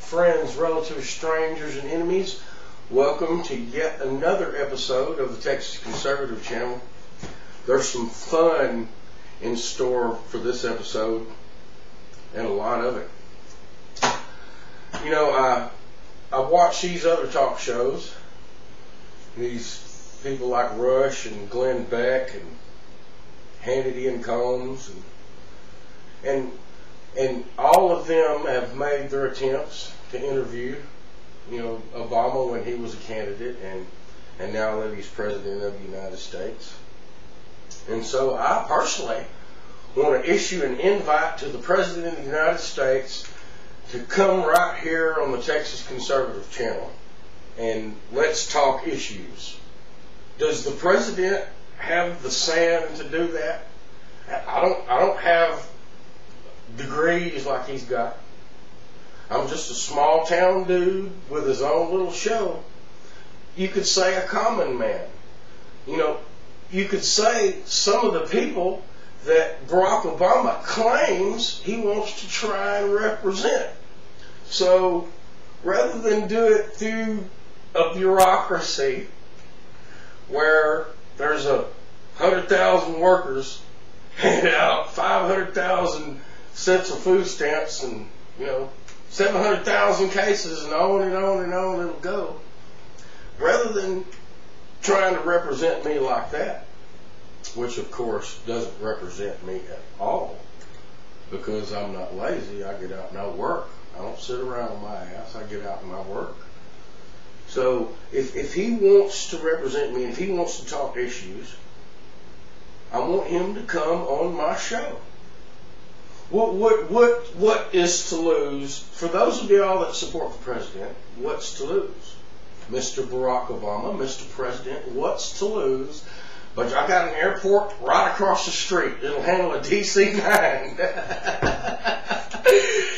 friends, relatives, strangers, and enemies. Welcome to yet another episode of the Texas Conservative Channel. There's some fun in store for this episode, and a lot of it. You know, I watch these other talk shows, these people like Rush and Glenn Beck and Hannity and Combs, and all of them have made their attempts to interview, you know, Obama when he was a candidate, and now that he's president of the United States. And so I personally want to issue an invite to the President of the United States to come right here on the Texas Conservative Channel and let's talk issues. Does the President have the sand to do that? I don't have degrees like he's got. I'm just a small town dude with his own little show. You could say a common man. You know, you could say some of the people that Barack Obama claims he wants to try and represent. So rather than do it through a bureaucracy where there's 100,000 workers handing out 500,000 sets of food stamps and, you know, 700,000 cases and on and on and on it'll go, rather than trying to represent me like that, which of course doesn't represent me at all, because I'm not lazy. I get out and I work. I don't sit around on my ass. I get out and I work. So if he wants to represent me, if he wants to talk issues, I want him to come on my show. What is to lose? For those of y'all that support the president, what's to lose? Mr. Barack Obama, Mr. President, what's to lose? But I got an airport right across the street. It'll handle a DC-9.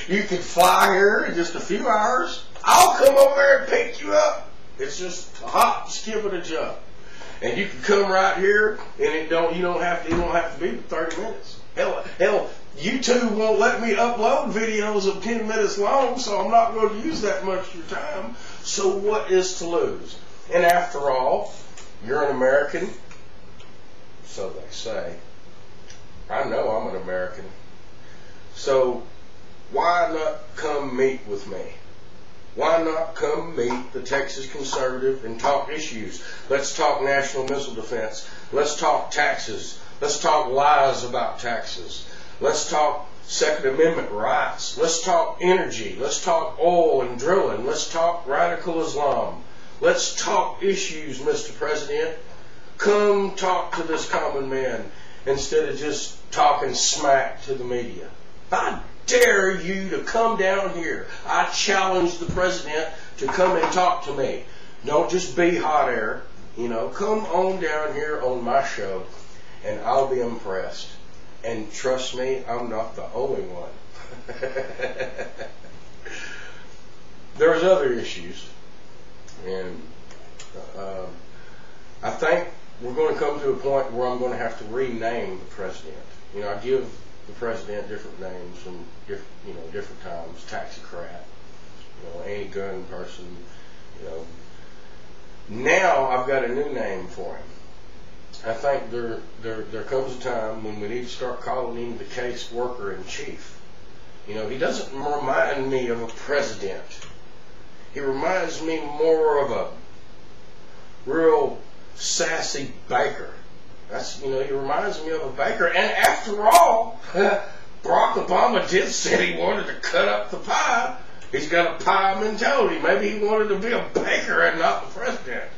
You can fly here in just a few hours. I'll come over there and pick you up. It's just a hop, skip, and a jump. And you can come right here, and it don't have to be 30 minutes. Hell, YouTube won't let me upload videos of 10 minutes long, so I'm not going to use that much of your time. So what is to lose? And after all, you're an American, so they say. I know I'm an American. So why not come meet with me? Why not come meet the Texas Conservative and talk issues? Let's talk national missile defense. Let's talk taxes. Let's talk lies about taxes. Let's talk Second Amendment rights. Let's talk energy. Let's talk oil and drilling. Let's talk radical Islam. Let's talk issues, Mr. President. Come talk to this common man instead of just talking smack to the media. I dare you to come down here. I challenge the president to come and talk to me. Don't just be hot air. You know, come on down here on my show and I'll be impressed. And trust me, I'm not the only one. There's other issues. And I think we're going to come to a point where I'm going to have to rename the president. You know, I give the president different names from different times. Taxicrat, you know, anti-gun person, you know. Now I've got a new name for him. I think there comes a time when we need to start calling him the case worker in chief. You know, he doesn't remind me of a president. He reminds me more of a real sassy baker. He reminds me of a baker. And after all, Barack Obama did say he wanted to cut up the pie. He's got a pie mentality. Maybe he wanted to be a baker and not the president.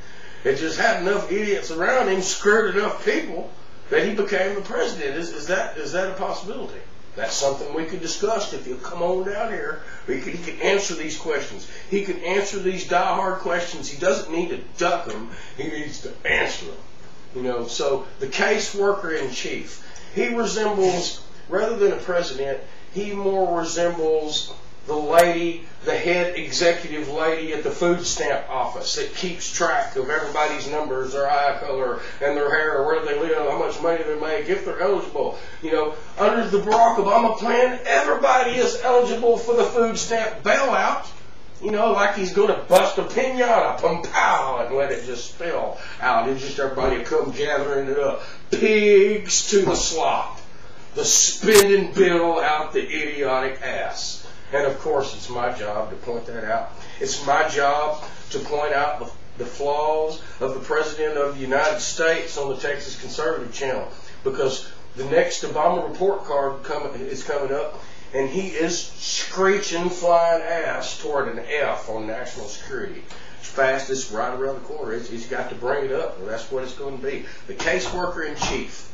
It just had enough idiots around him, screwed enough people, that he became the president. Is that a possibility? That's something we could discuss if you come on down here. He can answer these questions. He can answer these die-hard questions. He doesn't need to duck them. He needs to answer them. You know, so the case worker in chief, he resembles, rather than a president, he more resembles the head executive lady at the food stamp office that keeps track of everybody's numbers, their eye color, and their hair, where they live, how much money they make, if they're eligible. You know, under the Barack Obama plan, everybody is eligible for the food stamp bailout, You know, like he's going to bust a pinata, pum-pow, and let it just spill out. And just everybody will come gathering it up. Pigs to the slop. The spending bill out the idiotic ass. And of course, it's my job to point that out. It's my job to point out the flaws of the President of the United States on the Texas Conservative channel. Because the next Obama report card is coming up, and he is screeching flying ass toward an F on national security. It's fast, it's right around the corner. He's got to bring it up. Well, that's what it's going to be. The caseworker in chief,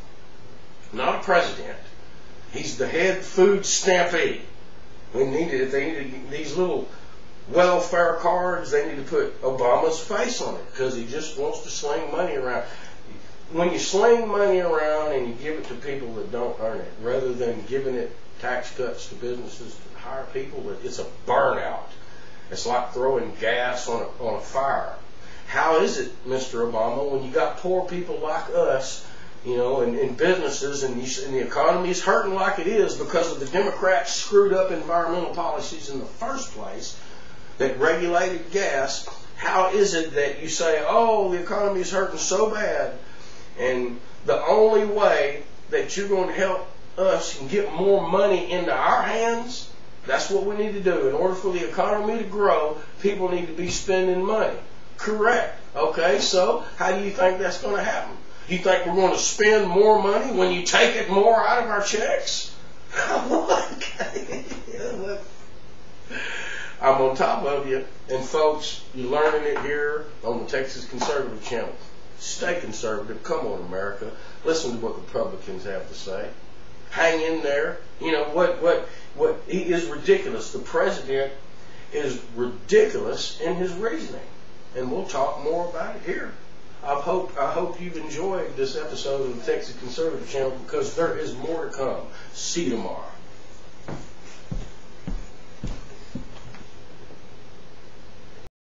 not a president. He's the head food stampede. They need these little welfare cards. They need to put Obama's face on it because he just wants to sling money around. When you sling money around and you give it to people that don't earn it, rather than giving it tax cuts to businesses to hire people, it's a burnout. It's like throwing gas on a fire. How is it, Mr. Obama, when you got poor people like us, you know, in businesses, and the economy is hurting like it is because of the Democrats' screwed up environmental policies in the first place that regulated gas? How is it that you say, oh, the economy is hurting so bad, and the only way that you're going to help us and get more money into our hands, that's what we need to do. In order for the economy to grow, people need to be spending money. Correct. Okay, so how do you think that's going to happen? You think we're going to spend more money when you take it more out of our checks? I'm on top of you. And folks, you're learning it here on the Texas Conservative channel. Stay conservative. Come on, America. Listen to what Republicans have to say. Hang in there. You know, what he is ridiculous. The president is ridiculous in his reasoning. And we'll talk more about it here. I hope you've enjoyed this episode of the Texas Conservative channel, because there is more to come. See you tomorrow.